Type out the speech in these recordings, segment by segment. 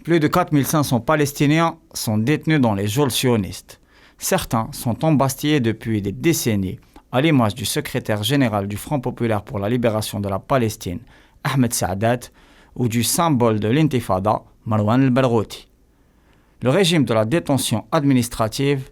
Plus de 4500 Palestiniens sont détenus dans les geôles sionistes. Certains sont embastillés depuis des décennies, à l'image du secrétaire général du Front populaire pour la libération de la Palestine, Ahmed Saadat, ou du symbole de l'intifada, Marwan al-Barghouti. Le régime de la détention administrative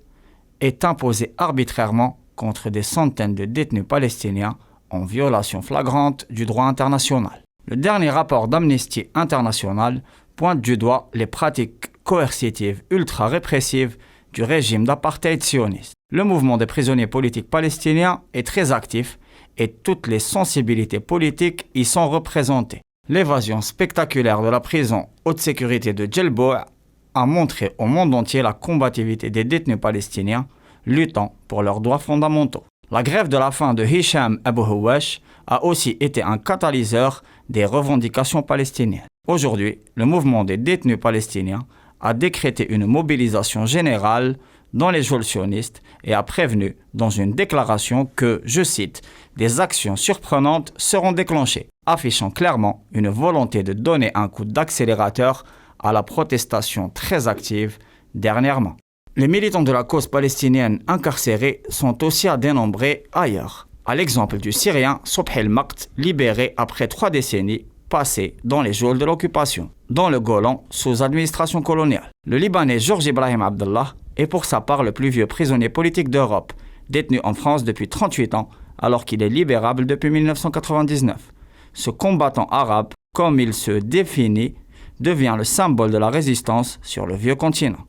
est imposé arbitrairement contre des centaines de détenus palestiniens en violation flagrante du droit international. Le dernier rapport d'Amnesty International pointe du doigt les pratiques coercitives ultra-répressives du régime d'apartheid sioniste. Le mouvement des prisonniers politiques palestiniens est très actif et toutes les sensibilités politiques y sont représentées. L'évasion spectaculaire de la prison haute sécurité de Djelboua a montré au monde entier la combativité des détenus palestiniens luttant pour leurs droits fondamentaux. La grève de la faim de Hicham Abu Houash a aussi été un catalyseur des revendications palestiniennes. Aujourd'hui, le mouvement des détenus palestiniens a décrété une mobilisation générale dans les geôles sionistes et a prévenu dans une déclaration que, je cite, « des actions surprenantes seront déclenchées », affichant clairement une volonté de donner un coup d'accélérateur à la protestation très active dernièrement. Les militants de la cause palestinienne incarcérés sont aussi à dénombrer ailleurs, à l'exemple du Syrien Sobh el-Maqt, libéré après 3 décennies passées dans les geôles de l'occupation, dans le Golan sous administration coloniale. Le Libanais Georges Ibrahim Abdallah est pour sa part le plus vieux prisonnier politique d'Europe, détenu en France depuis 38 ans alors qu'il est libérable depuis 1999. Ce combattant arabe, comme il se définit, devient le symbole de la résistance sur le vieux continent.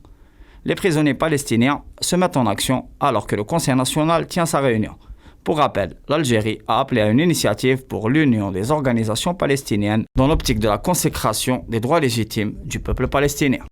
Les prisonniers palestiniens se mettent en action alors que le Conseil national tient sa réunion. Pour rappel, l'Algérie a appelé à une initiative pour l'union des organisations palestiniennes dans l'optique de la consécration des droits légitimes du peuple palestinien.